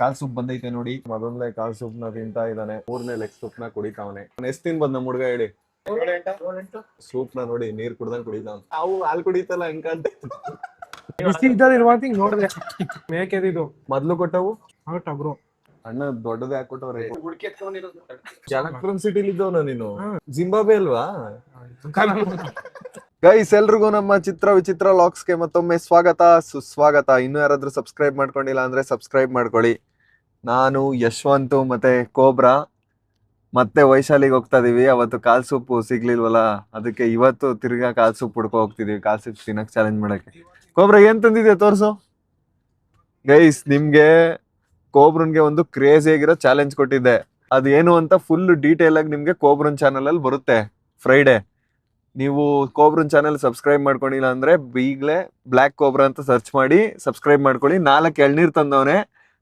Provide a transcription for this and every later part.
ಕಾಲ್ soup ಬಂದೈತೆ ನೋಡಿ. ಮೊದಲನೇ ಕಾಲ್ ಸೂಪ್ ನ ತಿಂತಾ ಇದ್ದಾನೆ, ಮೂರನೇ ಲೆಗ್ ಸೂಪ್ ನ ಕುಡಿತಾವನೆ. ಎಷ್ಟ್ ತಿನ್ ಬಂದ್ ನಮ್ ಹುಡ್ಗ ಹೇಳಿ. ಸೂಪ್ ನ ನೋಡಿ ನೀರ್ ಕುಡ್ದಂಗ್ ಕುಡಿತಾವ. ನಾವು ಹಾಲ್ ಕುಡಿತಲ್ಲ ಹೆಂಗ್ ಬಿಸಿ ಇದ್ದದಿಲ್ವಾಂತ ನೋಡಿದೆ. ಮೇಕೆದಿದು ಮೊದ್ಲು ಕೊಟ್ಟವು ಬ್ರೋ. ಅಣ್ಣ ದೊಡ್ಡದೇ ಹಾಕೊಟ್ಟವ್ರೆ. ಎಲೆಕ್ಟ್ರಾನ್ ಸಿಟಿಲಿ ಇದ್ದವನ ನೀನು? ಜಿಂಬಾಬೆ ಅಲ್ವಾ? ಗೈಸ್ ಎಲ್ರಿಗೂ ನಮ್ಮ ಚಿತ್ರ ವಿಚಿತ್ರ ಲಾಕ್ಸ್ಗೆ ಮತ್ತೊಮ್ಮೆ ಸ್ವಾಗತ ಸುಸ್ವಾಗತ. ಇನ್ನು ಯಾರಾದ್ರೂ ಸಬ್ಸ್ಕ್ರೈಬ್ ಮಾಡ್ಕೊಂಡಿಲ್ಲ ಅಂದ್ರೆ ಸಬ್ಸ್ಕ್ರೈಬ್ ಮಾಡ್ಕೊಳ್ಳಿ. ನಾನು ಯಶವಂತ್ ಮತ್ತೆ ಕೋಬ್ರಾ ಮತ್ತೆ ವೈಶಾಲಿಗೆ ಹೋಗ್ತಾ ಇದೀವಿ. ಅವತ್ತು ಕಾಲ್ ಸೂಪ್ ಸಿಗ್ಲಿಲ್ವಲ್ಲ, ಅದಕ್ಕೆ ಇವತ್ತು ತಿರ್ಗಾ ಕಾಲ್ ಸೂಪ್ ಹುಡ್ಕೊ ಹೋಗ್ತಿದೀವಿ. ಕಾಲ್ ಸೂಪ್ ತಿನ್ನಕ್ ಚಾಲೆಂಜ್ ಮಾಡಕ್ಕೆ. ಕೋಬ್ರಾ ಏನ್ ತಂದಿದೆ ತೋರ್ಸು. ಗೈಸ್ ನಿಮ್ಗೆ ಕೋಬ್ರನ್ಗೆ ಒಂದು ಕ್ರೇಜಿ ಆಗಿರೋ ಚಾಲೆಂಜ್ ಕೊಟ್ಟಿದ್ದೆ. ಅದೇನು ಅಂತ ಫುಲ್ ಡೀಟೇಲ್ ಆಗಿ ನಿಮ್ಗೆ ಕೋಬ್ರನ್ ಚಾನಲ್ ಅಲ್ಲಿ ಬರುತ್ತೆ ಫ್ರೈಡೆ. ನೀವು ಕೋಬ್ರನ್ ಚಾನೆಲ್ ಸಬ್ಸ್ಕ್ರೈಬ್ ಮಾಡ್ಕೊಂಡಿಲ್ಲ ಅಂದ್ರೆ ಈಗಲೇ ಬ್ಲ್ಯಾಕ್ ಕೋಬ್ರಾ ಅಂತ ಸರ್ಚ್ ಮಾಡಿ ಸಬ್ಸ್ಕ್ರೈಬ್ ಮಾಡ್ಕೊಳ್ಳಿ. 4 ಎಳ್ನೀರ್ ತಂದವನೆ,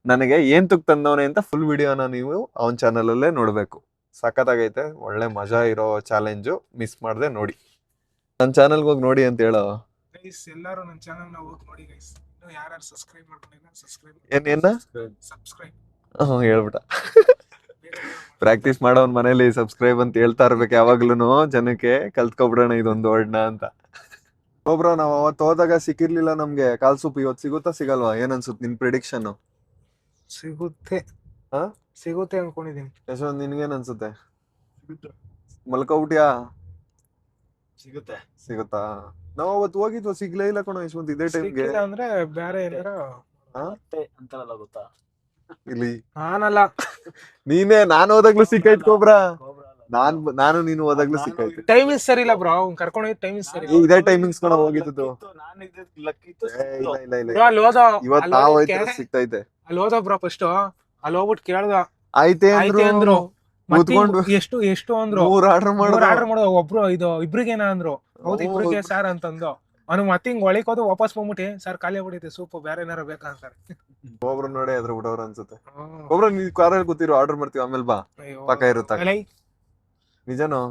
ನನಗೆ ಏನ್ ತುಕ್ ತಂದವನೆ ಅಂತ ಫುಲ್ ವಿಡಿಯೋನ ನೀವು ಅವನ್ ಚಾನಲ್ ಅಲ್ಲೇ ನೋಡ್ಬೇಕು. ಸಖತ್ತಾಗೈತೆ, ಒಳ್ಳೆ ಮಜಾ ಇರೋ ಚಾಲೆಂಜು. ಮಿಸ್ ಮಾಡ್ದೆ ನೋಡಿ. ನನ್ನ ಚಾನಲ್ಗೆ ಹೋಗಿ ನೋಡಿ ಅಂತ ಹೇಳೋ ಗೈಸ್. ಎಲ್ಲರೂ ನನ್ನ ಚಾನೆಲ್ ನ ಹೋಗಿ ನೋಡಿ ಗೈಸ್. ಇನ್ನು ಯಾರು ಸಬ್ಸ್ಕ್ರೈಬ್ ಮಾಡ್ಕೊಂಡಿಲ್ಲ ಸಬ್ಸ್ಕ್ರೈಬ್ ಹೇಳ್ಬಿಟ್ಟ. ಪ್ರಾಕ್ಟೀಸ್ ಮಾಡೋನ್ ಮನೇಲಿ ಸಬ್ಸ್ಕ್ರೈಬ್ ಅಂತ ಹೇಳ್ತಾ ಇರ್ಬೇಕು ಯಾವಾಗ್ಲೂ. ಜನಕ್ಕೆ ಕಲ್ತ್ಕೊಬಿಡೋಣ ಇದೊಂದು ವರ್ಡ್ನ ಅಂತ. ಒಬ್ರು ನಾವ್ ಅವತ್ತು ಹೋದಾಗ ಸಿಕ್ಕಿರ್ಲಿಲ್ಲ ನಮ್ಗೆ ಕಾಲ್ ಸೂಪ್. ಇವತ್ತು ಸಿಗುತ್ತಾ ಸಿಗಲ್ವಾ? ಏನ್ ಅನ್ಸುತ್ತೆ ನಿನ್ ಪ್ರಿಡಿಕ್ಷನ್? ಸಿಗುತ್ತೆ ಅನ್ಕೊಂಡಿದೀನಿ. ಯಶವಂತ್ ನಿನ್ಗೇನ್ ಅನ್ಸುತ್ತೆ? ಮಲ್ಕೋಬಿಟ್ಯಾ? ಸಿಗುತ್ತಾ? ನಾವ್ ಅವತ್ತು ಹೋಗಿದ್ವ, ಸಿಗ್ಲೇ ಇಲ್ಲ ಕಣೋ ಯಶವಂತ್. ಇದೇ ಟೈಮ್ಗೆ ಅಂದ್ರೆ ಬೇರೆ ಏನಾರ ಅಂತಾರಲ್ಲ ಗೊತ್ತಾ? ಇಲ್ಲಿ ನಾನಲ್ಲ, ನೀನೇ. ನಾನು ಹೋದಾಗ್ಲೂ ಸಿಕ್ಕೈತ್ ಕೋಬ್ರಾ. ನಾನು ನೀನು ಹೋದಾಗ್ಲೂ ಸಿಕ್ಕೈತೆ. ಟೈಮಿಂಗ್ ಸರಿ ಇಲ್ಲ ಬ್ರೋ. ಅವ್ನ್ ಕರ್ಕೊಂಡು ಹೋಗಿ ಟೈಮಿಂಗ್ ಸರಿ ಇಲ್ಲ. ಇದೇ ಟೈಮಿಂಗ್ಸ್ ಕಣ ಹೋಗಿದ್ದು. ಇವತ್ತು ನಾವ್ ಹೋಯ್ತು ಸಿಕ್ತೈತೆ. ಅಲ್ಲಿ ಹೋದ ಬ್ರೋ ಫಸ್ಟ್. ಅಲ್ಲಿ ಹೋಗ್ಬಿಟ್ಟು ಕೇಳ್ದ, ಆಯ್ತೆ ಅಂದ್ರು. ಕೂತ್ಕೊಂಡು ಎಷ್ಟು ಅಂದ್ರು. 3 ಆರ್ಡರ್ ಮಾಡೋದು. ಒಬ್ರು ಇಬ್ರಿಗೇನ ಅಂದ್ರು. ಹೌದು ಇಬ್ರಿಗೆ ಸಾರ್ ಅಂತಂದು. ಅವ್ನು ಮತ್ತೆ ಹಿಂಗ್ ಒಳಕ್ ಹೋದು ವಾಪಸ್ ಬಂದ್ಬಿಟ್ಟು, ಸರ್ ಖಾಲಿ ಆಗ್ಬಿಟ್ಟೈತೆ ಸೂಪ್, ಬೇರೆ ಏನಾರ ಬೇಕಾ ಅಂತಾರೆ. ಒಬ್ರು ನೋಡಿ ಅದ್ರ ಬಿಡೋರು ಅನ್ಸುತ್ತೆ. ಒಬ್ರು ನೀವ್ ಕಾರಲ್ಲಿ ಕೂತಿರೋ, ಆರ್ಡರ್ ಮಾಡ್ತೀವಿ ಆಮೇಲೆ ಬಾ, ಪಕ್ಕ ಇರುತ್ತ. ನಿಜನೋ?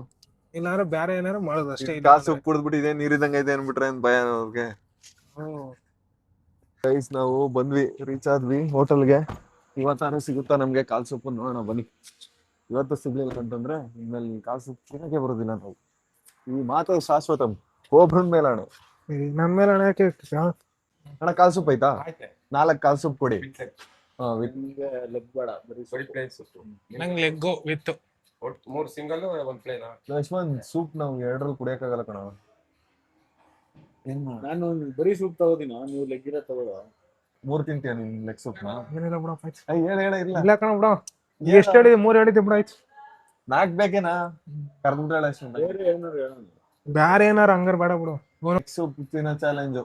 ಇಲ್ಲಾಂದ್ರೆ ಬೇರೆ ಏನಾರ ಮಾಡೋದು ಅಷ್ಟೇ. ಕಾಸು ಕುಡಿದ್ಬಿಟ್ಟು ಇದೇ ನೀರಿದಂಗ ಐತೆ ಅನ್ಬಿಟ್ರೆ ಏನ್ ಭಯ ಅವ್ರಿಗೆ. ಗೈಸ್ ನಾವು ಬಂದ್ವಿ, ರೀಚ್ ಆದ್ವಿ ಹೋಟೆಲ್ಗೆ. ಇವತ್ತಾರು ಸಿಗುತ್ತಾ ನಮ್ಗೆ ಕಾಲ್ ಸೂಪ್? ನೋಡೋಣ ಬನ್ನಿ. ಇವತ್ತು ಸಿಗ್ಲಿಲ್ಲ ಅಂತಂದ್ರೆ ಇನ್ಮೇಲೆ ಕಾಲ್ ಸೂಪ್ ತಿನ್ನಕ್ಕೆ ಬರೋದಿಲ್ಲ ನಾವು. ಈ ಮಾತು ಶಾಶ್ವತಂ. ಕೋಬ್ರನ್ ಮೇಲೆ ಅಣ್ಣ, ನಮ್ಮ ಮೇಲೆ ಅಣ್ಣ ಕಾಲ್ ಸೂಪ್ ಐತಾ? 4 ಕಾಲ್ ಸೂಪ್ ಕೊಡಿ. ನಂಗೆ leg with 3 single 1 plain. Yashwant soup ನಾವು 2 ಕುಡಿಯಕ್ಕಾಗಲ್ಲ ಕಣ. ನಾನು ಬರೀ ಸೂಪ್ ತಗೋದಿನ, ನೀವು ಲೆಗ್ ಇರೋ ತಗೋದ. 3 ತಿಂತೀಯ ನೀನ್ ಲೆಗ್ ಸೂಪ್ ನ? ಏನಿಲ್ಲ ಬಿಡ. ಇಲ್ಲ ಕಣ ಬಿಡ. ಎಷ್ಟು ಹೇಳಿದೆ? 3 ಹೇಳಿದ್ದೆ ಬಿಡ. ಆಯ್ತು 4 ಬೇಕೇನಾ? ಕರ್ದ್ಬಿಟ್ಟಾಳ ಅಷ್ಟೇ. ಬ್ಯಾರೆ ಏನಾರ ಹಂಗಾರ ಬೇಡ ಬಿಡು. ಸೂಪ್ ತಿನ್ನೋ ಚಾಲೆಂಜು.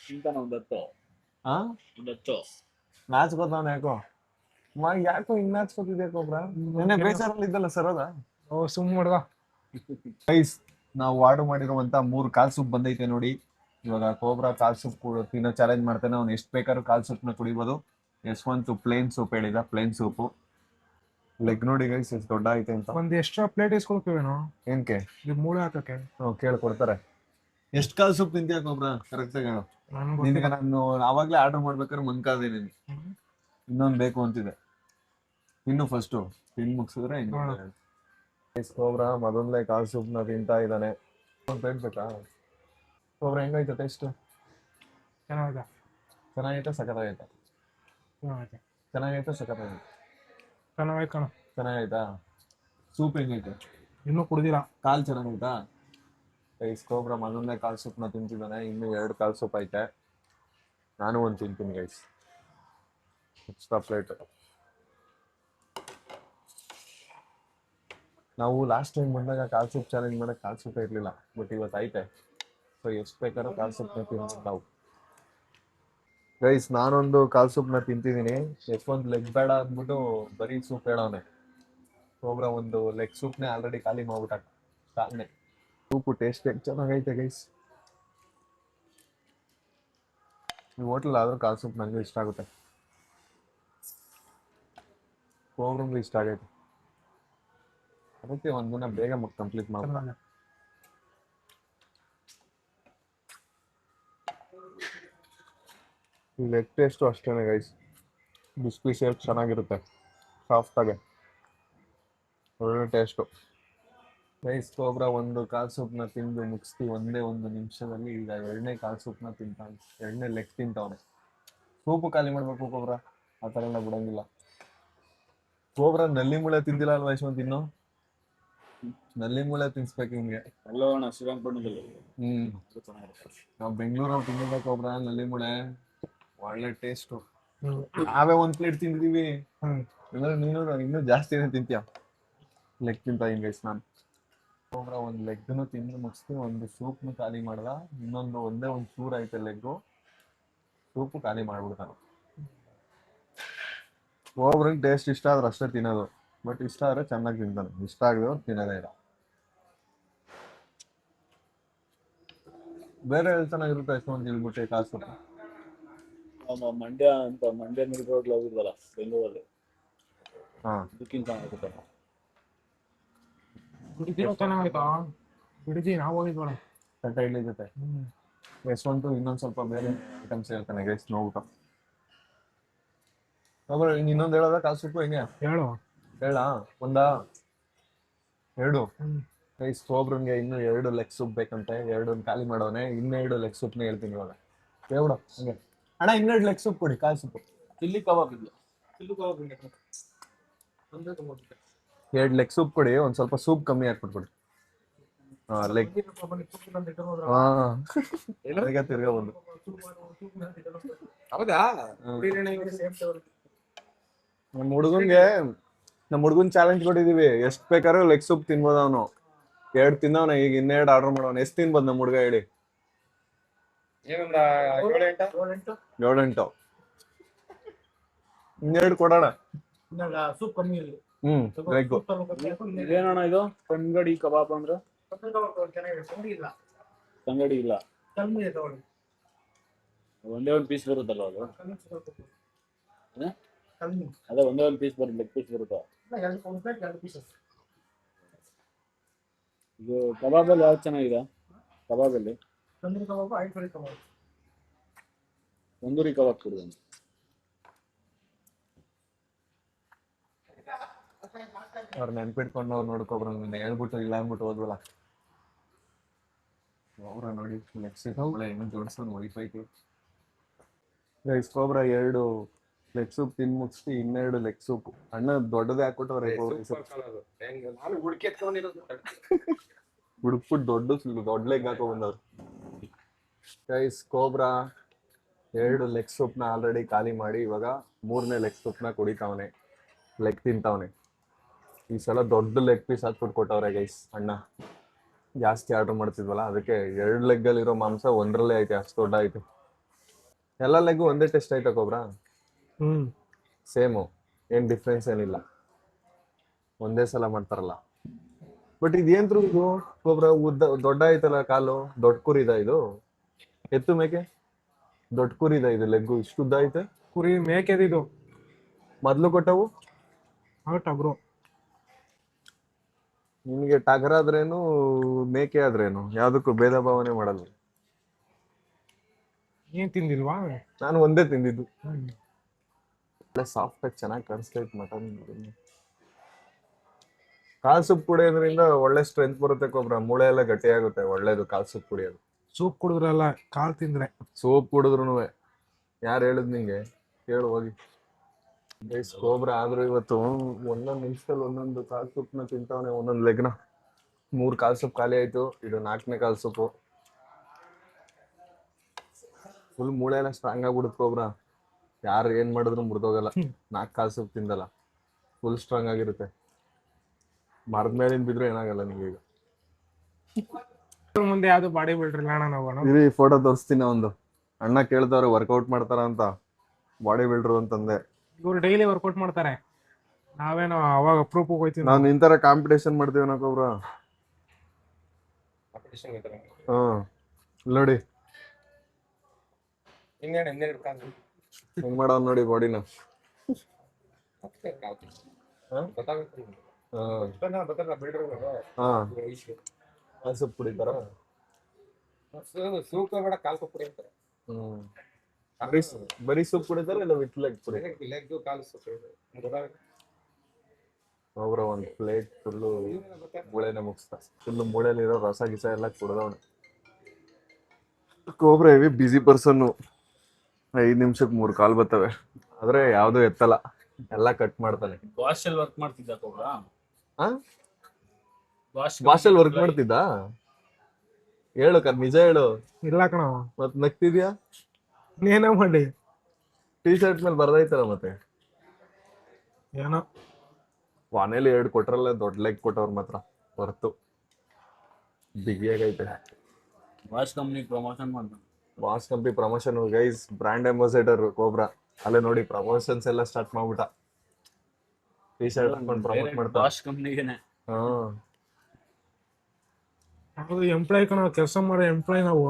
ತಿಂತಾನ ಒಂದತ್ತು. ನಾಚ್ಕೋತಾವನ ಯಾಕೋ. ಯಾಕೋ ಹಿಂಗ್ ನಾಚ್ಕೋತಿದ್ಯಾ ಕೋಬ್ರಾ? ನೆನ್ನೆ ಬೇಜಾರಲ್ಲಿ ಇದ್ದಲ್ಲ ಸರೋದ. ಸುಮ್ ಮಾಡ್ದ. ಗೈಸ್ ನಾವು ಆರ್ಡರ್ ಮಾಡಿರುವಂತ 3 ಕಾಲ್ ಸೂಪ್ ಬಂದೈತೆ ನೋಡಿ. ಇವಾಗ ಕೋಬ್ರಾ ಕಾಲ್ ಸೂಪ್ ತಿನ್ನೋ ಚಾಲೆಂಜ್ ಮಾಡ್ತಾನೆ. ಅವ್ನು ಎಷ್ಟು ಬೇಕಾದ್ರೂ ಕಾಲ್ ಸೂಪ್ ನ ಕುಡಿಬೋದು. ಯಶವಂತ್ ಪ್ಲೇನ್ ಸೂಪ್ ಹೇಳಿದ, ಪ್ಲೇನ್ ಸೂಪು. ಲೆಗ್ ನೋಡಿ ಗೈಸ್ ಎಷ್ಟು ದೊಡ್ಡ ಐತೆ ಅಂತ. ಒಂದ್ ಎಕ್ಸ್ಟ್ರಾ ಪ್ಲೇಟ್ ಇಸ್ಕೊಳ್ತೀವೇನೋ? ಏನ್ಕೆ? ಮೂಳೆ ಹಾಕಕ್ಕೆ. ಕೇಳ್ಕೊಡ್ತಾರೆ. ಎಷ್ಟು ಕಾಲ್ ಸೂಪ್ ತಿಂತೀಯ ಕೋಬ್ರಾ? ಕರೆಕ್ಟ್ ಆಗಿ ಹೇಳು. ನಿನಗೆ ನಾನು ಆವಾಗ್ಲೇ ಆರ್ಡರ್ ಮಾಡ್ಬೇಕಾದ್ರೆ ಮನ್ಕಾದೆ ನೀನು. ಇನ್ನೊಂದು ಬೇಕು ಅಂತಿದೆ. ಇನ್ನು ಫಸ್ಟ್ ತಿನ್ ಮುಗಿಸಿದ್ರೆ ಕೋಬ್ರಾ ಮೊದಲನೇ ಕಾಲ್ ಸೂಪ್ ನ ತಿಂತಾ ಇದ್ದಾನೆ. ಬೇಕಾ ಕೋಬ್ರಾ? ಹೆಂಗೈತೆ ಟೇಸ್ಟ್? ಚೆನ್ನಾಗೈತೆ ಸಖತ್ತಾಗೈತೆ? ಚೆನ್ನಾಗೈತೆ ಸಖತ್ತಾಗೈತೆ? ಚೆನ್ನಾಗೈತಾ? ಸೂಪ್ ಹೆಂಗೈತೆ? ಇನ್ನೂ ಕುಡ್ದಿಲ್ಲ. ಕಾಲ್ ಚೆನ್ನಾಗೈತಾ? ಗೈಸ್ ಕೋಬ್ರಾ ಮೊದಲನೇ ಕಾಲ್ ಸೂಪ್ ನ ತಿಂತಿದ್ದಾನೆ. ಇನ್ನು 2 ಕಾಲ್ ಸೂಪ್ ಐತೆ. ನಾನು ಒಂದು ತಿಂತೀನಿ ಗೈಸ್, ಎಕ್ಸ್ಟ್ರಾ ಪ್ಲೇಟ್. ನಾವು ಲಾಸ್ಟ್ ಟೈಮ್ ಬಂದಾಗ ಕಾಲ್ ಸೂಪ್ ಚಾಲೆಂಜ್ ಮಾಡಕ್ ಕಾಲ್ ಸೂಪ್ ಇರ್ಲಿಲ್ಲ, ಬಟ್ ಇವತ್ತು ಐತೆ. ಸೊ ಎಷ್ಟು ಬೇಕಾದ್ರೂ ಕಾಲ್ ಸೂಪ್ ನ ತಿನ್ಬೋದು ನಾವು. ಗೈಸ್ ನಾನೊಂದು ಕಾಲ್ ಸೂಪ್ ನ ತಿಂತಿದ್ದೀನಿ. ಎಷ್ಟೊಂದು ಲೆಗ್ ಬೇಡ ಅಂದ್ಬಿಟ್ಟು ಬರೀ ಸೂಪ್ ಹೇಳವನೆ. ಕೋಬ್ರಾ ಒಂದು ಲೆಗ್ ಸೂಪ್ನೇ ಆಲ್ರೆಡಿ ಖಾಲಿ ಮಾಡ್ಬಿಟ್ಟ. ಸೂಪು ಟೇಸ್ಟ್ ಚೆನ್ನಾಗೈತೆ ಗೈಸ್. ಈ ಹೋಟ್ಲ್ ಆದ್ರೂ ಕಾಲ್ ಸೂಪ್ ನನಗೂ ಇಷ್ಟ ಆಗುತ್ತೆ. ಕೋಬ್ರಂಗೂ ಇಷ್ಟ ಆಗೈತೆ. ಅದಕ್ಕೆ ಒಂದಿನ ಬೇಗ ಕಂಪ್ಲೀಟ್ ಮಾಡೋಣ. ಲೆಗ್ ಟೇಸ್ಟು ಅಷ್ಟೇನೆ ಗೈಸ್, ಬಿಸಿ ಬಿಸಿಯಾಗಿ ಚೆನ್ನಾಗಿರುತ್ತೆ, ಸಾಫ್ಟಾಗೆ, ಒಳ್ಳೆ ಟೇಸ್ಟು. ರೈಸ್ ಕೋಬ್ರಾ ಒಂದು ಕಾಲು ಸೂಪ್ನ ತಿಂದು ಮುಗಿಸ್ತಿ ಒಂದೇ ಒಂದು ನಿಮಿಷದಲ್ಲಿ. ಈಗ ಎರಡನೇ ಕಾಲು ಸೂಪ್ನ ತಿಂತಾನೆ, ಎರಡನೇ ಲೆಗ್ ತಿಂತಾವನೆ. ಸೂಪು ಖಾಲಿ ಮಾಡ್ಬೇಕು ಕೋಬ್ರಾ, ಆ ಥರ ಎಲ್ಲ ಬಿಡಂಗಿಲ್ಲ. ಕೋಬ್ರಾ ನಲ್ಲಿ ಮೂಳೆ ತಿಂದಿಲ್ಲ ಅಲ್ವಾ ಯಶವಂತ್? ಇನ್ನು ನಲ್ಲಿ ಮೂಳೆ ತಿನ್ಸ್ಬೇಕು ಹಿಂಗೆ. ಅಲ್ಲೋಣ ಶ್ರೀರಂಗಪಟ್ಟಣದಲ್ಲಿ ನಾವು ಬೆಂಗಳೂರಲ್ಲಿ ತಿಂದಿದ್ದ ಕೋಬ್ರಾ ನಲ್ಲಿ ಮೂಳೆ ಒಳ್ಳೆ ಟೇಸ್ಟು. ನಾವೇ ಒಂದ್ ಪ್ಲೇಟ್ ತಿಂದಿದೀವಿ, ಅಂದ್ರೆ ನೀನು ಇನ್ನೂ ಜಾಸ್ತಿನೇ ತಿಂತೀಯ. ಲೆಗ್ ತಿಂತ ಹಿಂಗೆ ನಾನು. ಕೋಬ್ರಾ ಒಂದು ಲೆಗ್ನು ತಿಂದು ಮುಗಿಸ್ತೀನಿ, ಒಂದು ಸೂಪ್ನು ಖಾಲಿ ಮಾಡ್ದ, ಇನ್ನೊಂದು ಒಂದೇ ಒಂದು ಚೂರು ಐತೆ ಲೆಗ್ಗು, ಸೂಪು ಖಾಲಿ ಮಾಡ್ಬಿಡ್ತಾನೆ. ಕೋಬ್ರಂಗೆ ಟೇಸ್ಟ್ ಇಷ್ಟ ಆದ್ರೆ ಅಷ್ಟೇ ತಿನ್ನೋದು, ಬಟ್ ಇಷ್ಟ ಆದ್ರೆ ಚೆನ್ನಾಗಿ ತಿಂತಾನೆ, ಇಷ್ಟ ಆಗದೆ ತಿನ್ನೋದೇ ಇಲ್ಲ. ಬೇರೆ ಚೆನ್ನಾಗಿರುತ್ತೆ ಎಷ್ಟೊಂದು ಇಲ್ಬಿಟ್ಟೆ ಕಾಸು. ಮಂಡ್ಯ ಅಂತ ಮಂಡ್ಯ ಮಿಲ್ ರೋಡ್ ಹೋಗಿದ್ವಲ್ಲ ಬೆಂಗಳೂರಲ್ಲಿ, ಹಾ ಅದಕ್ಕಿಂತ ಚೆನ್ನಾಗುತ್ತೆ. ಬಿಡಿದಿರೋ ಚೆನ್ನಾಗಾಯ್ತಾ? ಬಿಡಿದಿ ನಾವು ಹೋಗಿದ್ವಲ್ಲ ತಟ್ಟೆ ಇಡ್ಲಿ ಜೊತೆ ಯಶವಂತು ಇನ್ನೊಂದು ಸ್ವಲ್ಪ ಬೇರೆ ಐಟಮ್ಸ್ ಹೇಳ್ತಾನೆ ಗೈಸ್, ನೋಡ್ಬಿಟ್ಟು. ಇನ್ನೊಂದು ಹೇಳೋದ ಕಾಸು ಸೂಪು ಹೆಂಗೆ ಹೇಳು. ಹೇಳ ಒಂದ ಎರಡು ಗೈಸ್. ಕೋಬ್ರಂಗೆ ಇನ್ನು 2 ಲೆಗ್ ಸೂಪ್ ಬೇಕಂತೆ, 2 ಖಾಲಿ ಮಾಡೋನೆ, ಇನ್ನೆರಡು ಲೆಗ್ ಸೂಪ್ನ ಹೇಳ್ತೀನಿ ಇವಾಗ. ಹೇಳ್ಬಿಡು ಹಂಗೆ. ಅಣ್ಣ ಇನ್ನೆರಡು ಲೆಗ್ ಸೂಪ್ ಕೊಡಿ, ಕಾಲು ಸೂಪು. ಚಿಲ್ಲಿ ಕಬಾಬ್ ಇದೆಯಾ? 2 ಲೆಗ್ ಸೂಪ್ ಕೊಡಿ, ಒಂದ್ ಸ್ವಲ್ಪ ಸೂಪ್ ಕಮ್ಮಿ ಹಾಕ್ಬಿಟ್ಬಿಡಿ. ಲೆಗ್ ಹಾ ತಿರ್ಗಾ ಒಂದು. ಹೌದಾ? ನಮ್ಮ ಹುಡುಗನ್ ಚಾಲೆಂಜ್ ಕೊಟ್ಟಿದೀವಿ, ಎಷ್ಟ್ ಬೇಕಾದ್ರೂ ಲೆಗ್ ಸೂಪ್ ತಿನ್ಬೋದು ಅವನು. 2 ತಿನ್ನವನ, ಈಗ ಇನ್ನೆರಡು ಆರ್ಡರ್ ಮಾಡೋನು. ಎಷ್ಟ್ ತಿನ್ಬೋದು ನಮ್ಮ ಹುಡುಗ ಹೇಳಿ? 7-8. ಇನ್ನೆರಡು ಕೊಡೋಣ. ಸೂಪ್ ಕಮ್ಮಿ ಇರಲಿ. ಲೆಗ್ಗು ಇದೇನಣ್ಣ ಇದು ತಂಗಡಿ ಕಬಾಬ್ ಅಂದ್ರೆ? ತಂಗಡಿ ಇಲ್ಲ, ಒಂದೇ ಒಂದು ಪೀಸ್ ಬರುತ್ತಲ್ಲ ಅದು? ಅದೇ ಒಂದೇ ಒಂದು ಪೀಸ್ ಬರುತ್ತೆ, ಲೆಗ್ ಪೀಸ್ ಬರುತ್ತಾ? ಇದು ಕಬಾಬಲ್ಲಿ ಯಾವ್ದು ಚೆನ್ನಾಗಿದೆ? ಕಬಾಬಲ್ಲಿ ತಂದೂರಿ ಕಬಾಬ್ ಕೊಡಿ. ಅವ್ರು ನೆನ್ಪಿಟ್ಕೊಂಡು ಅವ್ರು ನೋಡ್ಕೊಬ್ರ, ಹೇಳ್ಬಿಟ್ಟು ಇಲ್ಲ ಅಂದ್ಬಿಟ್ಟು ಹೋದ್ವಲ್ಲ ಅವ್ರ ನೋಡಿ. ಇನ್ನು ಜೋಡಿಸೋನು ವೈಫೈಗೆ ಗೈಸ್. ಕೋಬ್ರಾ 2 ಲೆಗ್ ಸೂಪ್ ತಿಂದು ಮುಗಿಸ್ತಿ, ಇನ್ನೆರಡು ಲೆಗ್ ಸೂಪ್. ಅಣ್ಣ ದೊಡ್ಡದೇ ಹಾಕ್ಬಿಟ್ಟವ್ರೆ, ಹುಡುಕ್ಬಿಟ್ಟು ದೊಡ್ಡ ಲೆಗ್ ಹಾಕೋ ಬಂದವ್ರು ಗೈಸ್. ಕೋಬ್ರಾ 2 ಲೆಗ್ ಸೂಪ್ನ ಆಲ್ರೆಡಿ ಖಾಲಿ ಮಾಡಿ ಇವಾಗ 3ನೇ ಲೆಗ್ ಸೂಪ್ನ ಕುಡಿತಾವನೆ, ಲೆಗ್ ತಿಂತಾವನೆ. ಈ ಸಲ ದೊಡ್ಡ ಲೆಗ್ ಪೀಸ್ ಹಾಕ್ಬಿಟ್ಟು ಕೊಟ್ಟವ್ರೆ ಗೈಸ್ ಅಣ್ಣ. ಜಾಸ್ತಿ ಆರ್ಡರ್ ಮಾಡ್ತಿದ್ವಲ್ಲ ಅದಕ್ಕೆ 2 ಲೆಗ್ಗಲ್ಲಿರೋ ಮಾಂಸ ಒಂದ್ರಲ್ಲೇ ಐತೆ, ಅಷ್ಟು ದೊಡ್ಡ ಐತೆ. ಎಲ್ಲ ಲೆಗ್ಗು ಒಂದೇ ಟೇಸ್ಟ್ ಐತೆ ಕೋಬ್ರಾ, ಸೇಮು, ಏನ್ ಡಿಫ್ರೆನ್ಸ್ ಏನಿಲ್ಲ, ಒಂದೇ ಸಲ ಮಾಡ್ತಾರಲ್ಲ. ಬಟ್ ಇದೇನ್ರು ಇದು ಕೋಬ್ರಾ ದೊಡ್ಡ ಐತಲ್ಲ ಕಾಲು, ದೊಡ್ಡ ಕುರಿದ ಇದು? ಎತ್ತು ಮೇಕೆ ದೊಡ್ಡ ಕುರಿದ ಇದು ಲೆಗ್ಗು, ಇಷ್ಟು ಉದ್ದ ಐತೆ? ಕುರಿ ಮೇಕೆದಿದು ಮೊದ್ಲು ಕೊಟ್ಟವು ಬ್ರೋ. ನಿಮಗೆ ಟಗರ್ ಆದ್ರೇನು ಮೇಕೆ ಆದ್ರೇನು ಯಾವ್ದಕ್ಕೂ ಭೇದ ಭಾವನೆ ಮಾಡಲ್ಲ. ಏನ್ ತಿಂದಿಲ್ವಾ? ನಾನು ಒಂದೇ ತಿಂದಿದ್ದು. ಒಳ್ಳೆ ಸಾಫ್ಟ್ ಆಗಿ ಚೆನ್ನಾಗಿ ಕಾಣಿಸ್ತೈತೆ ಮಟನ್. ಕಾಲ್ ಸೂಪ್ ಕುಡಿಯೋದ್ರಿಂದ ಒಳ್ಳೆ ಸ್ಟ್ರೆಂತ್ ಬರುತ್ತೆ ಕೋಬ್ರಾ, ಮೂಳೆ ಎಲ್ಲ ಗಟ್ಟಿ ಆಗುತ್ತೆ, ಒಳ್ಳೇದು ಕಾಲ್ ಸೂಪ್ ಕುಡಿಯೋದು. ಸೂಪ್ ಕುಡಿದ್ರಲ್ಲ, ಕಾಲ್ ತಿಂದ್ರೆ. ಸೂಪ್ ಕುಡಿದ್ರು ಯಾರು ಹೇಳುದು ನಿಂಗೆ? ಕೇಳು ಹೋಗಿ ಗೈಸ್. ಕೋಬ್ರಾ ಆದ್ರೂ ಇವತ್ತು ಒಂದೊಂದು ನಿಮಿಷದಲ್ಲಿ ಒಂದೊಂದು ಕಾಲ್ ಸೂಪ್ನ ತಿಂತಾವನೆ, ಒಂದೊಂದು ಲೆಗ್ನ. 3 ಕಾಲ್ ಸೂಪ್ ಖಾಲಿ ಆಯ್ತು, ಇದು 4ನೇ ಕಾಲ್ ಸೂಪು. ಫುಲ್ ಮೂಳೆ ಎಲ್ಲ ಸ್ಟ್ರಾಂಗ್ ಆಗ್ಬಿಡುತ್ತೆ ಕೋಬ್ರಾ, ಯಾರು ಏನ್ ಮಾಡಿದ್ರು ಮುರಿದೋಗಲ್ಲ. 4 ಕಾಲ್ ಸೂಪ್ ತಿಂದಲ್ಲ, ಫುಲ್ ಸ್ಟ್ರಾಂಗ್ ಆಗಿರುತ್ತೆ. ಮರದ ಮೇಲಿಂದ ಬಿದ್ರು ಏನಾಗಲ್ಲ ನಿಮ್ಗೆ. ಈಗ ಮುಂದೆ ಯಾವ್ದು ಬಾಡಿ ಬಿಲ್ಡರ್ ಇಲ್ಲ ಅಣ್ಣ ನಾವು. ಇರಿ ಫೋಟೋ ತೋರಿಸ್ತೀನಿ ಒಂದು. ಅಣ್ಣ ಕೇಳ್ತಾವ್ರೆ ವರ್ಕೌಟ್ ಮಾಡ್ತಾರ ಅಂತ, ಬಾಡಿ ಬಿಲ್ಡರ್ ಅಂತಂದೆ. ಇವ್ರು ಡೈಲಿ ವರ್ಕೌಟ್ ಮಾಡ್ತಾರೆ, ನಾವೇನೋ ಅವಾಗ ಅಪ್ರೂಪ್ ಹೋಗ್ತೀವಿ. ನಾವು ನಿಂತರ ಕಾಂಪಿಟೇಷನ್ ಮಾಡ್ತೀವಿ ಕೋಬ್ರಾ. ನೋಡಿ ಹೆಂಗ್ ಮಾಡವ್ ನೋಡಿ ಬಾಡಿನ. ಸೂಪ್ ಕುಡಿತಾರ. ಬರೀ ಸೂಪ್ ಕುಡಿತಾರೆ ಇಲ್ಲ ವಿತ್ ಲೆಗ್ ಕುಡಿ ಅವ್ರ ಒಂದ್ ಪ್ಲೇಟ್ ಫುಲ್ಲು ಮೂಳೆನೆ ಮುಗಿಸ್ತಾ ಫುಲ್ಲು ಮೂಳೆಲಿರೋ ರಸ ಗಿಸ ಎಲ್ಲ ಕುಡ್ದವನು ಕೋಬ್ರಾ ಹೆವಿ ಬಿಸಿ ಪರ್ಸನ್ 5 ನಿಮಿಷಕ್ಕೆ 3 ಕಾಲ್ ಬರ್ತವೆ ಆದ್ರೆ ಯಾವ್ದು ಎತ್ತಲ್ಲ ಎಲ್ಲ ಕಟ್ ಮಾಡ್ತಾನೆ ಬಾಷಲ್ ವರ್ಕ್ ಮಾಡ್ತಿದ್ದ ಕೋಬ್ರಾ ಆ ಭಾಷೆಲ್ ವರ್ಕ್ ಮಾಡ್ತಿದ್ದ ಹೇಳು ನಿಜ ಹೇಳು ಇಲ್ಲ ಕಣ ಮತ್ ನಗ್ತಿದ್ಯಾ ಏನೋ ಮಾಡಿ ಟೀ ಶರ್ಟ್ ಮೇಲೆ ಬರ್ದೈತಲ್ಲ ಮತ್ತೆ ಏನೋ ವಾನೇಲಿ 2 ಕೊಟ್ರಲ್ಲ ದೊಡ್ಡ ಲೆಗ್ ಕೊಟ್ಟವ್ರ ಮಾತ್ರ ಹೊರ್ತು ಬಿಗಿಯಾಗೈತೆ ಬಾಷ್ ಕಂಪ್ನಿ ಪ್ರಮೋಷನ್ ಮಾಡ್ತಾನೆ boss company promotion guys brand ambassador cobra ಅಲ್ಲೇ ನೋಡಿ ಪ್ರಮೋಷನ್ಸ್ ಎಲ್ಲ ಸ್ಟಾರ್ಟ್ ಮಾಡ್ಬಿಟ್ಟ ಟೀ ಶರ್ಟ್ ಹಾಕೊಂಡು ಪ್ರಮೋಟ್ ಮಾಡ್ತಾ ಬಾಷ್ ಕಂಪ್ನಿಗೆನೆ ಹಾ ಹೌದು ಎಂಪ್ಲಾಯ್ ಕಣ ಕೆಲಸ ಮಾಡೋ ಎಂಪ್ಲಾಯ್ ನಾವು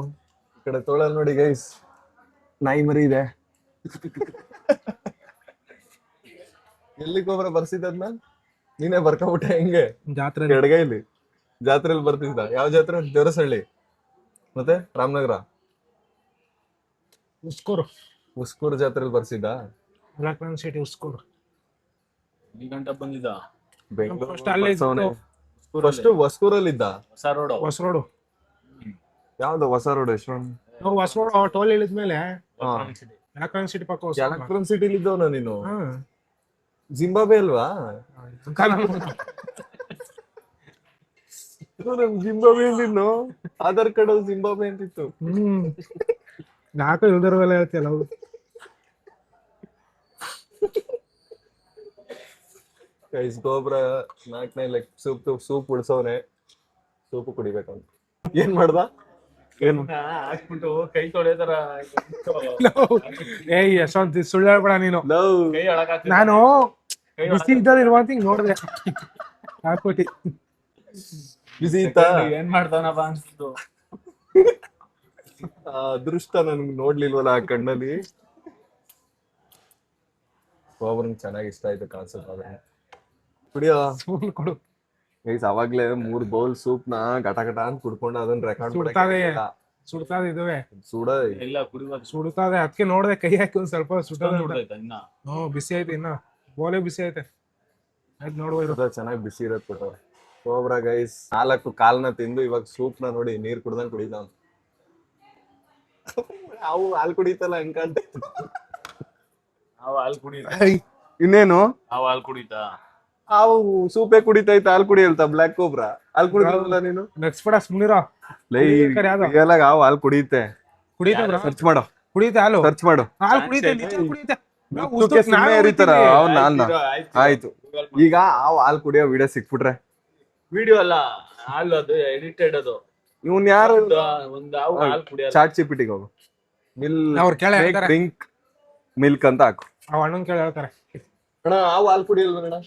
ಈ ಕಡೆ ತೋಳಲ್ಲಿ ನೋಡಿ ಗೈಸ್ ನಾಯಿ ಮರಿ ಇದೆ ಎಲ್ಲಿ ಕೋಬ್ರಾ ಬರ್ಸಿದ್ದದ್ನ ನೀನೇ ಬರ್ಕೊಂಬಿಟ್ಟೆ ಹೆಂಗೆ ಜಾತ್ರೆ ಎಡಗೈಲಿ ಜಾತ್ರೆಯಲ್ಲಿ ಬರ್ತಿದ್ದ ಯಾವ ಜಾತ್ರೆ ದೇವರಸಳ್ಳಿ ಮತ್ತೆ ರಾಮನಗರ ಉಸ್ಕೂರು ಉಸ್ಕೂರು ಜಾತ್ರೆಯಲ್ಲಿ ಬರ್ಸಿದ್ದ ಎಲೆಕ್ಟ್ರಾನಿಕ್ ಸಿಟಿ ಉಸ್ಕೂರು ಈ ಗಂಟೆ ಬಂದಿದ್ದ First ಅಲ್ಲೇ ಇತ್ತು. ಫಸ್ಟ್ ಹೊಸ್ಕೂರಲ್ಲಿದ್ದ ಹೊಸ ರೋಡ್ ಹೊಸ ರೋಡು ಯಾವ್ದು ಹೊಸ ರೋಡ್ ಯಶವಂತ್ ನಾವು ಹೊಸ ರೋಡ್ ಟೋಲ್ ಇಳಿದ್ಮೇಲೆ ಎಲೆಕ್ಟ್ರಾನಿಕ್ ಸಿಟಿ ಪಕ್ಕ ಹೊಸ ಎಲೆಕ್ಟ್ರಾನ್ ಸಿಟಿಲಿ ಇದ್ದವನ ನೀನು ಜಿಂಬಾಬೆ ಅಲ್ವಾ ಜಿಂಬಾಬೆ ಅಂತಿದ್ನು ಆಧಾರ್ ಕಾರ್ಡ್ ಅಲ್ಲಿ ಜಿಂಬಾಬೆ ಅಂತಿತ್ತು ಯಾಕೋ ಇಲ್ದಿರೋವೆಲ್ಲ ಹೇಳ್ತಿಯಲ್ಲ ಹೌದು ಗೈಸ್ ಗೊಬ್ಬರ 4ನೇ ಲೆಗ್ ಸೂಪ್ ಉಡ್ಸೋನೆ ಸೂಪು ಕುಡಿಬೇಕಂತ ಏನ್ ಮಾಡ್ದ ಏನು ಹಾಕ್ಬಿಟ್ಟು ಕೈ ತೊಳೆದರ ಏಯ್ ಯಶವಂತ್ ಸುಳ್ಳು ಹೇಳ್ಬೇಡ ನೀನು ಲವ್ ಕೈ ಒಳಗಾಗ್ತದೆ. ನಾನು ಕೈ ಬಿಸಿ ಇದ್ದದ ಇರುವಂತ ಹಿಂಗ್ ನೋಡ್ದೆ ಹಾಕ್ಬಿಟ್ಟಿ ಬಿಸಿ ಇತ್ತಾ ಏನ್ ಮಾಡ್ತಾನಪ್ಪ ಅನ್ಸ್ತು ಅದೃಷ್ಟ ನನ್ಗೆ ನೋಡ್ಲಿಲ್ವಲ್ಲ ಆ ಕಣ್ಣಲ್ಲಿ ಒಬ್ಬನಿಗೆ ಚೆನ್ನಾಗಿ ಇಷ್ಟ ಆಯ್ತು ಕಾನ್ಸೆಪ್ಟ್ ಆದ್ರೆ ಕುಡಿಯೋ ಸುಳ್ಳು ಕೊಡು ಗೈಸ್ ಅವಾಗ್ಲೇ 3 ಬೌಲ್ ಸೂಪ್ ನ ಘಟ ಘಟ ಅಂತ ಕುಡ್ಕೊಂಡು ಅದನ್ನ ರೆಕಾರ್ಡ್ ಸುಡ್ತಾವೆ. ಸುಡ್ತಾದೆ ಇದುವೆ ಸುಡ ಇಲ್ಲ ಕುಡಿಬೇಕು ಸುಡ್ತಾದೆ ಅದಕ್ಕೆ ನೋಡ್ದೆ ಕೈ ಹಾಕಿ ಒಂದ್ ಸ್ವಲ್ಪ ಸುಟ್ಟದ ನೋಡ್ದೆ ಇನ್ನ ಬಿಸಿ ಐತೆ ಇನ್ನ ಬೋಲೆ ಬಿಸಿ ಐತೆ ಆಯ್ತು ನೋಡ್ಬೋದು ಚೆನ್ನಾಗಿ ಬಿಸಿ ಇರೋದ್ ಕೊಟ್ಟವ್ರೆ ಕೋಬ್ರಾ ಗೈಸ್ 4 ಕಾಲ್ನ ತಿಂದು ಇವಾಗ ಸೂಪ್ ನ ನೋಡಿ ನೀರ್ ಕುಡ್ದಂಗ್ ಕುಡಿತಾವ ಅವು ಹಾಲು ಕುಡಿತಲ್ಲ ಹಂಗ ಅವ ಹಾಲು ಕುಡಿತ ಇನ್ನೇನು ಅವ ಹಾಲು ಕುಡಿತಾ ಅವು ಸೂಪೇ ಕುಡಿತೈತೆ ಹಾಲು ಕುಡಿಯಲ್ತ ಬ್ಲಾಕ್ ಕೋಬ್ರಾ ಹಾಲು ಕುಡಿದಲ್ಲ ನೀನು ನಡ್ಸ್ಬೇಡ ಸುಮ್ನಿರೋ ರಿಯಲ್ ಹಾವು ಹಾಲು ಕುಡಿಯುತ್ತೆ ಕುಡಿತ ಸರ್ಚ್ ಮಾಡು ಕುಡಿತ ಹಾಲು ಸರ್ಚ್ ಮಾಡು ಹಾಲು ಕುಡಿತೆ ನಿಜ ಕುಡಿತೆ ಮುತ್ತಕ್ಕೆ ಸುಮ್ಮನೆ ಎರಿತಾರ ಅವ್ನ ಹಾಲ್ನ ಆಯ್ತು ಈಗ ಹಾವು ಹಾಲು ಕುಡಿಯೋ ವಿಡಿಯೋ ಸಿಕ್ಬಿಟ್ರೆ ವಿಡಿಯೋ ಅಲ್ಲ ಹಾಲು ಅದು ಎಡಿಟೆಡ್ ಅದು ಇವ್ನ್ ಯಾರು ಒಂದು ಹಾವು ಹಾಲು ಕುಡಿಯಲ್ಲ ಚಾಟ್ ಜಿಪಿಟಿಗೆ ಹೋಗು ಅವ್ರು ಕೇಳ ಹೇಳ್ತಾರೆ ಡ್ರಿಂಕ್ ಮಿಲ್ಕ್ ಅಂತ ಹಾಕು ಅವ್ ಅಣ್ಣನ್ ಕೇಳ ಹೇಳ್ತಾರೆ ಅಣ್ಣ ಹಾವು ಹಾಲು ಕುಡಿಯಲ್ವ ಅಣ್ಣ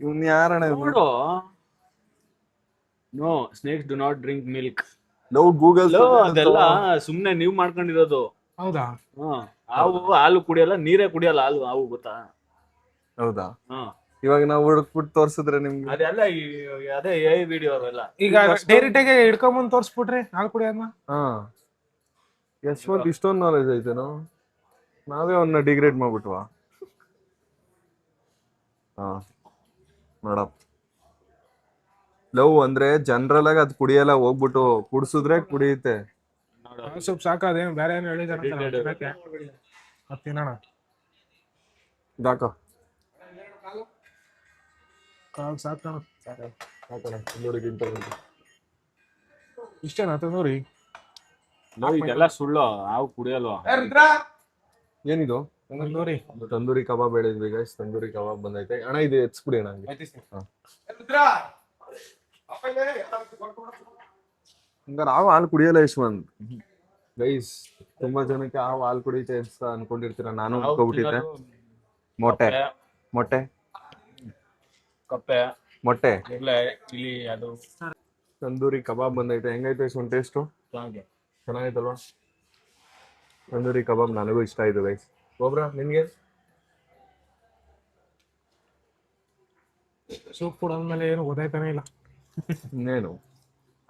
ಇವ್ನ್ ಯಾರಣ್ಣ ನೋಡು no snakes do not drink milk love Google ಅದೆಲ್ಲ ಸುಮ್ನೆ ನೀವ್ ಮಾಡ್ಕೊಂಡಿರೋದು ಹೌದಾ ಹಾವು ಹಾಲು ಕುಡಿಯಲ್ಲ ನೀರೇ ಕುಡಿಯಲ್ಲ ಹಾವು ಗೊತ್ತಾ ಹೌದಾ ಹಾ ಇವಾಗ ನಾವು ಹುಡುಕ್ಬಿಟ್ಟು ತೋರ್ಸಿದ್ರೆ ನಿಮ್ಗೆ ಅದೆಲ್ಲ ಅದೇ ವಿಡಿಯೋ ಅವೆಲ್ಲ ಈಗ ಡೈರೆಕ್ಟ್ ಆಗಿ ಹಿಡ್ಕೊಂಬಂದ್ ತೋರ್ಸ್ಬಿಟ್ರಿ ಹಾಲು ಕುಡಿಯೋದ್ನ ಹಾ ಯಶ್ವಂತ್ ಇಷ್ಟೊಂದು ನಾಲೆಜ್ ಐತೇನೋ ನಾವೇ ಅವನ್ನ ಡಿಗ್ರೇಡ್ ಮಾಡ್ಬಿಟ್ವಾ ಹಾ ನೋಡಪ್ಪ ಲವ್ ಅಂದ್ರೆ ಜನರಲ್ ಆಗಿ ಅದ್ ಕುಡಿಯಲ್ಲ ಹೋಗ್ಬಿಟ್ಟು ಕುಡ್ಸುದ್ರೆ ಕುಡಿಯುತ್ತೆ ಸ್ವಲ್ಪ ಸಾಕ ಅದೇನು ಬೇರೆ ಏನು ಹೇಳಿದಾರೆ ತಿನ್ನೋಣ ಇದಾಕ ಕಾಲ್ ಸಾಕೋಣ ತಂದೂರಿಗಿಂತ ಇಷ್ಟೇನಾ ತಂದೂರಿ ಇದೆಲ್ಲ ಸುಳ್ಳು ಹಾವು ಕುಡಿಯಲ್ವಾ ಏನಿದು ತಂದೂರಿ ತಂದೂರಿ ಕಬಾಬ್ ಹೇಳಿದ್ವಿ ಗೈಸ್ ತಂದೂರಿ ಕಬಾಬ್ ಬಂದೈತೆ ಅಣ್ಣ ಇದು ಎತ್ಸ್ಬಿಡಿ ಅಣ್ಣ ಹಂಗೆ ಹಂಗಾರೆ ಹಾವು ಹಾಲು ಕುಡಿಯಲ್ಲ ಯಶವಂತ್ ಗೈಸ್ ತುಂಬಾ ಜನಕ್ಕೆ ಹಾವು ಹಾಲು ಕುಡಿಯುತ್ತೆ ಅಂತ ಅನ್ಕೊಂಡಿರ್ತೀರ ನಾನು ಅನ್ಕೋಬಿಟ್ಟಿದ್ದೆ ಮೊಟ್ಟೆ ಮೊಟ್ಟೆ ಕಪ್ಪೆ ಮೊಟ್ಟೆ ಇಲ್ಲ ಇಲ್ಲಿ ಅದು ತಂದೂರಿ ಕಬಾಬ್ ಬಂದೈತೆ ಹೆಂಗೈತೆ ಯಶವಂತ್ ಟೇಸ್ಟು ಚೆನ್ನಾಗಿದೆ ಚೆನ್ನಾಗೈತಲ್ವಾ ತಂದೂರಿ ಕಬಾಬ್ ನನಗೂ ಇಷ್ಟ ಆಯ್ತು ಗೈಸ್ ಗೊಬ್ರ ನಿನ್ಗೆ ಸೂಪ್ ಕುಡಾದ್ಮೇಲೆ ಏನು ಗೊತ್ತಾಯ್ತಾನೆ ಇಲ್ಲ ಇನ್ನೇನು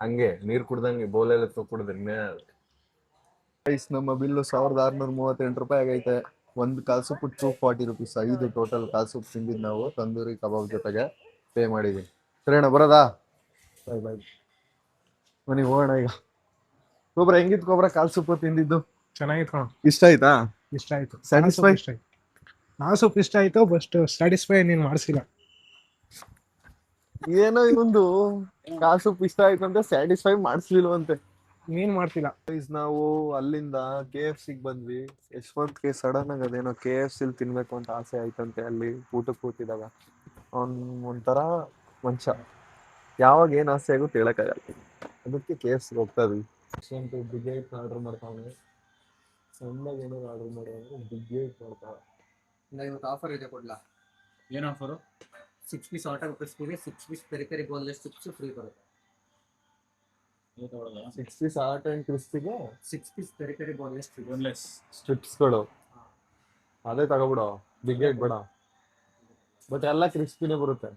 ಹಂಗೆ ನೀರ್ ಕುಡ್ದಂಗೆ ಬೋಲೆಲ್ಲ ಕುಡಿದ್ರೆ ಗೈಸ್ ನಮ್ಮ ಬಿಲ್ಲು 1638 ಆಗೈತೆ. ಒಂದು ಕಾಲ್ ಸೂಪ್ 240 ರುಪೀಸ್. 5 ಟೋಟಲ್ ಕಾಲ್ ಸೂಪ್ ತಿಂದಿದ್ದು ನಾವು ತಂದೂರಿ ಕಬಾಬ್ ಜೊತೆಗೆ ಪೇ ಮಾಡಿದೀವಿ. ಸರಿನಾ ಬರೋದಾ? ಬಾಯ್ ಬಾಯ್. ಮನೆಗೆ ಹೋಗೋಣ ಈಗ. ಕೊಬ್ರ ಹೆಂಗಿತ್ತು ಕೊಬ್ರ ಕಾಲ್ ಸೂಪ್ ತಿಂದಿದ್ದು? ಚೆನ್ನಾಗಿತ್ತು ಕಣ. ಇಷ್ಟ ಆಯ್ತಾ? ಇಷ್ಟ ಆಯ್ತು. Satisfy? ನಾ ಸೂಪ್ ಇಷ್ಟ ಆಯ್ತು, ಬಟ್ ಸ್ಯಾಟಿಸ್ಫೈ ನೀನ್ ಮಾಡಿಸಿಲ್ಲ. ಏನೋ ಇನ್ನೊಂದು ಕಾಲ್ ಸೂಪ್ ಇಷ್ಟ ಆಯ್ತು ಅಂತ ಸ್ಯಾಟಿಸ್ಫೈ ಮಾಡಿಸ್ಲಿಲ್ವಂತೆ. ನೀನ್ ಮಾಡ್ತಿಲ್ಲ. ನಾವು ಅಲ್ಲಿಂದ KFC ಬಂದ್ವಿ. ಯಶವಂತ್ಗೆ ಸಡನ್ ಆಗಿ ಅದೇನೋ KFC ತಿನ್ಬೇಕು ಅಂತ ಆಸೆ ಆಯ್ತಂತೆ. ಅಲ್ಲಿ ಊಟಕ್ಕೆ ಕೂತಿದಾಗ ಅವ್ನ್ ಒಂಥರ ಮನುಷ್ಯ, ಯಾವಾಗ ಏನ್ ಆಸೆ ಆಗುತ್ತೆ ಹೇಳಕ್ಕಾಗಲ್ಲ. ಅದಕ್ಕೆ KFC ಹೋಗ್ತಾ ಇದ್ವಿ. ಯಶವಂತ್ ಬಿಗ್ ಏಟ್ ಆರ್ಡರ್ ಮಾಡ್ತಾವೆ. ಸಣ್ಣಗೆ ಏನಾದ್ರು ಆರ್ಡರ್ ಮಾಡೋದು ಬಿಗ್ ಏಟ್ ಮಾಡ್ತಾವೆ. ಇವತ್ತು ಆಫರ್ ಇದೆ ಕೊಡ್ಲಾ? ಏನ್ ಆಫರು? 6 ಪೀಸ್ ಆಟೋ ಕ್ರಿಸ್ಪಿಗೆ 6 piece peri peri boneless chips free ಬರುತ್ತೆ. 6 ಪೀಸ್ ಆರ್ಟ್ ಅಂಡ್ ಕ್ರಿಸ್ಪಿಗೆ 6 piece peri peri boneless boneless ಸ್ಟ್ರಿಪ್ಸ್ಗಳು ಅದೇ ತಗೋಬಿಡು, ಬಿಗ್ ಏಟ್ ಬೇಡ. ಬಟ್ ಎಲ್ಲ ಕ್ರಿಸ್ಪಿನೇ ಬರುತ್ತೆ,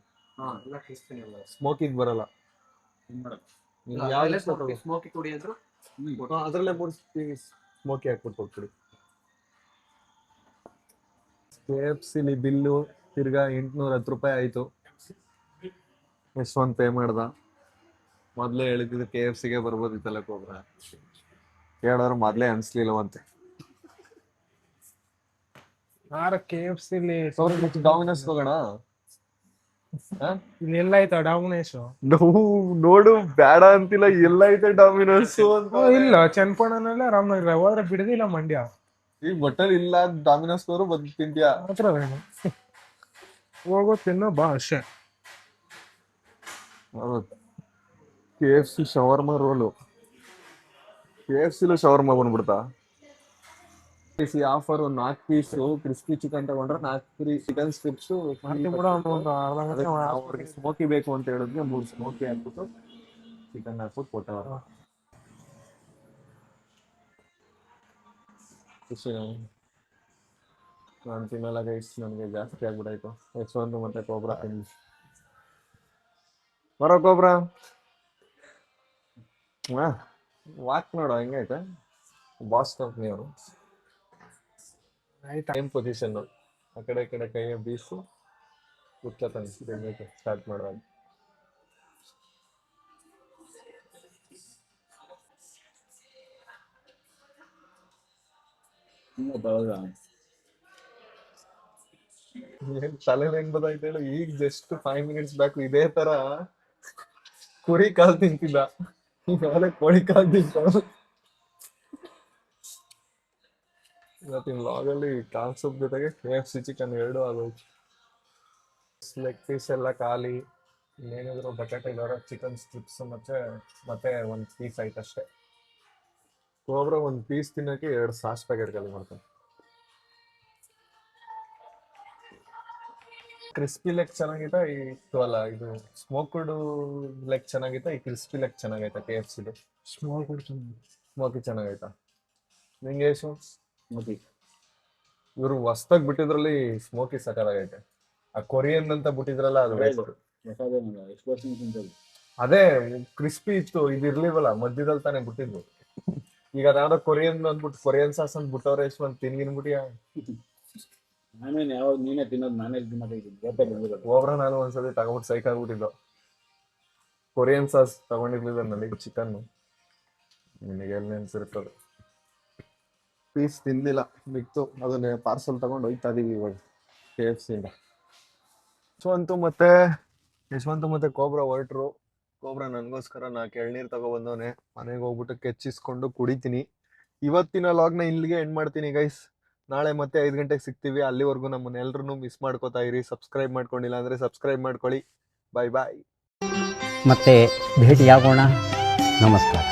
ಎಲ್ಲ ಕ್ರಿಸ್ಪಿನೇ ಬರುತ್ತೆ. ಸ್ಮೋಕಿಂಗ್ ಬರಲ್ಲ. ನಿಮ್ಗೆ ಯಾವ್ದು ಇಷ್ಟ ತಗೋ. ಸ್ಮೋಕಿ ಕುಡಿ ಅಂದ್ರು ಅದ್ರಲ್ಲೇ 3 ಪೀಸ್ ಸ್ಮೋಕಿ ಹಾಕ್ಬಿಟ್ಟು ಹೋಗ್ಬಿಡಿ. KFC ಬಿಲ್ಲು ತಿರ್ಗಾ 810 ರೂಪಾಯಿ ಆಯ್ತು. ಯಶವಂತ್ ಪೇ ಮಾಡ್ದ. ಮೊದ್ಲೇ ಹೇಳಿದ್ದು KFCಗೆ ಬರ್ಬೋದಿತ್ತಲ್ಲ ಕೊಬ್ರ. ಕೇಳೋರು ಮೊದ್ಲೇ ಅನ್ಸ್ಲಿಲ್ಲವಂತೆ. KFC ಡಾಮಿನೋಸ್ ಹೋಗೋಣ. ಇಲ್ಲಿ ಎಲ್ಲ ಆಯ್ತಾ ಡಾಮಿನೋಸ್? ನೋಡು ಬೇಡ ಅಂತಿಲ್ಲ, ಎಲ್ಲ ಐತೆ ಡಾಮಿನೋಸ್ ಅಂತ. ಇಲ್ಲ, ಚನ್ನಪಣ್ಣನಲ್ಲ ರಾಮನಗರ ಹೋದ್ರೆ ಬಿಡದಿಲ್ಲ ಮಂಡ್ಯ. ಈಗ ಬಟ್ಟಲ್ ಇಲ್ಲ ಡಾಮಿನೋಸ್ ಅವರು ಬಂದು ತಿಂತೀಯಾ? ಹತ್ರವೇನು ಹೋಗೋ ತಿನ್ನೋ ಬಾ ಅಷ್ಟೇ. KFC shawarma roll. KFC shawarma ಬಂದ್ಬಿಡ್ತಾ? ಆಫರ್ 4 ಪೀಸ್ ಕ್ರಿಸ್ಪಿ ಚಿಕನ್ ತಗೊಂಡ್ರೆ 4 ಚಿಕನ್ ಸ್ಟ್ರಿಪ್ಸ್. ಅವ್ರಿಗೆ ಸ್ಮೋಕಿ ಬೇಕು ಅಂತ ಹೇಳಿದ್ರೆ 3 ಸ್ಮೋಕಿ ಹಾಕ್ಬಿಟ್ಟು ಚಿಕನ್ ಹಾಕ್ಬಿಟ್ಟು ಕೊಟ್ಟವ್ರ. ನಾನು ತಿನ್ನಲ್ಲ ಗೈಸ್, ನನಗೆ ಜಾಸ್ತಿ ಆಗ್ಬಿಟ್ಟಾಯ್ತು. ಯಶವಂತ್ ಮತ್ತೆ ಕೊಬ್ರಾ ತಿನ್ನಿ. ಬರೋ ಕೊಬ್ರಾ ವಾಕ್ ನೋಡೋ ಹೆಂಗೈತೆ. ಬಾಸ್ ಕಂಪ್ನಿ ಅವರು ಆಯ್ತಾ? ಸೇಮ್ ಪೊಸಿಷನ್, ಆ ಕಡೆ ಈ ಕಡೆ ಕೈಯ ಬೀಸು ಕೂತ್ಕೊತಾನೆ ಸ್ಟಾರ್ಟ್ ಮಾಡುವಾಗ. ಏನ್ ತಲೆಯಲ್ಲಿ ಹೆಂಗ್ ಬದೈತೆ ಹೇಳು. ಈಗ ಜಸ್ಟ್ 5 ಮಿನಿಟ್ಸ್ ಬ್ಯಾಕ್ ಇದೇ ತರ ಕುರಿ ಕಾಲ್ ತಿಂತಿದ್ದ, ಈಗ ಕೋಳಿ ಕಾಲ್ ತಿಂತ. ಇವತ್ತಿನ ಲಾಗಲ್ಲಿ ಕಾಲ್ ಸೂಪ್ ಜೊತೆಗೆ KFC ಚಿಕನ್ 2 ಆಗೋಯ್ತು. ಲೆಗ್ ಪೀಸ್ ಎಲ್ಲ ಖಾಲಿ. ಇನ್ನೇನಿದ್ರು ಬಕೆಟ್ ಇದಾರೆ ಚಿಕನ್ ಸ್ಟ್ರಿಪ್ಸ್ ಮತ್ತೆ 1 ಪೀಸ್ ಆಯ್ತಷ್ಟೇ. ಕೋಬ್ರಾ 1 ಪೀಸ್ ತಿನ್ನಕ್ಕೆ 2 ಸಾಸ್ ಪ್ಯಾಕೆಟ್ ಖಾಲಿ ಮಾಡ್ತಾನೆ. ಕ್ರಿಸ್ಪಿ ಲೆಗ್ ಚೆನ್ನಾಗಿತ್ತ ಇತ್ತು ಅಲ್ಲ, ಇದು ಸ್ಮೋಕ್ಡ್ ಲೆಗ್ ಚೆನ್ನಾಗಿತ್ತ, ಈ ಕ್ರಿಸ್ಪಿ ಲೆಗ್ ಚೆನ್ನಾಗೈತ KFC? ಸ್ಮೋಕಿ ಚೆನ್ನಾಗೈತಾ ನಿಂಗೆ? ಇವ್ರು ಹೊಸ್ದಾಗ್ ಬಿಟ್ಟಿದ್ರಲ್ಲಿ ಸ್ಮೋಕಿ ಸಕಲಾಗೈತೆ. ಆ ಕೊರಿಯನ್ ಅಂತ ಬಿಟ್ಟಿದ್ರಲ್ಲ ಅದು ಅದೇ ಕ್ರಿಸ್ಪಿ ಇತ್ತು, ಇದು ಇರ್ಲಿವಲ್ಲ ಮಧ್ಯದಲ್ಲಿ ತಾನೇ ಬಿಟ್ಟಿದ್ವು. ಈಗ ಅದಾವ್ದೋ ಕೊರಿಯನ್ ಅಂದ್ಬಿಟ್ಟು ಕೊರಿಯನ್ ಸಾಸ್ ಅಂತ ಬಿಟ್ಟವ್ರೆ. ಯಶವಂತ್ ತಿನ್ಗಿನ್ಬಿಟ್ಟಿಯಾ? ನೀನೇ ತಿನ್ನೋದು, ನಾನೇ ಹೋಗ್ರ ನಾನು ಒಂದ್ಸತಿ ತಗೊಂಡ್ಬಿಟ್ಟು ಸೈಕ್ ಆಗ್ಬಿಟ್ಟಿದ್ದು. ಕೊರಿಯನ್ ಸಾಸ್ ತಗೊಂಡಿರ್ಲಿಲ್ಲ ನನಗೆ ಚಿಕನ್. ನಿನಗೆ ಎಲ್ಲಿ ನೆನ್ಸಿರ್ತದೆ. ಪೀಸ್ ತಿಂದಿಲ್ಲ, ಮಿಕ್ತು. ಅದನ್ನ ಪಾರ್ಸಲ್ ತಗೊಂಡು ಹೋಯ್ತಾ ಇದೀವಿ ಇವಾಗ KFC ಇಂದ. ಯಶವಂತ್ ಮತ್ತೆ ಕೋಬ್ರಾ ಹೊರಟ್ರು. ಕೋಬ್ರಾ ನನಗೋಸ್ಕರ 4 ಎಳ್ನೀರು ತಗೊಬಂದವನೆ. ಮನೆಗೆ ಹೋಗ್ಬಿಟ್ಟು ಕೆಚ್ಚಿಸ್ಕೊಂಡು ಕುಡಿತೀನಿ. ಇವತ್ತಿನ ಲಾಗ್ನ ಇಲ್ಲಿಗೆ ಎಂಡ್ ಮಾಡ್ತೀನಿ ಗೈಸ್. ನಾಳೆ ಮತ್ತೆ 5 ಗಂಟೆಗೆ ಸಿಗ್ತೀವಿ. ಅಲ್ಲಿವರೆಗೂ ನಮ್ಮನ್ನೆಲ್ಲರೂ ಮಿಸ್ ಮಾಡ್ಕೋತಾ ಇರಿ. ಸಬ್ಸ್ಕ್ರೈಬ್ ಮಾಡ್ಕೊಂಡಿಲ್ಲ ಅಂದರೆ ಸಬ್ಸ್ಕ್ರೈಬ್ ಮಾಡ್ಕೊಳ್ಳಿ. ಬಾಯ್ ಬಾಯ್. ಮತ್ತೆ ಭೇಟಿಯಾಗೋಣ. ನಮಸ್ಕಾರ.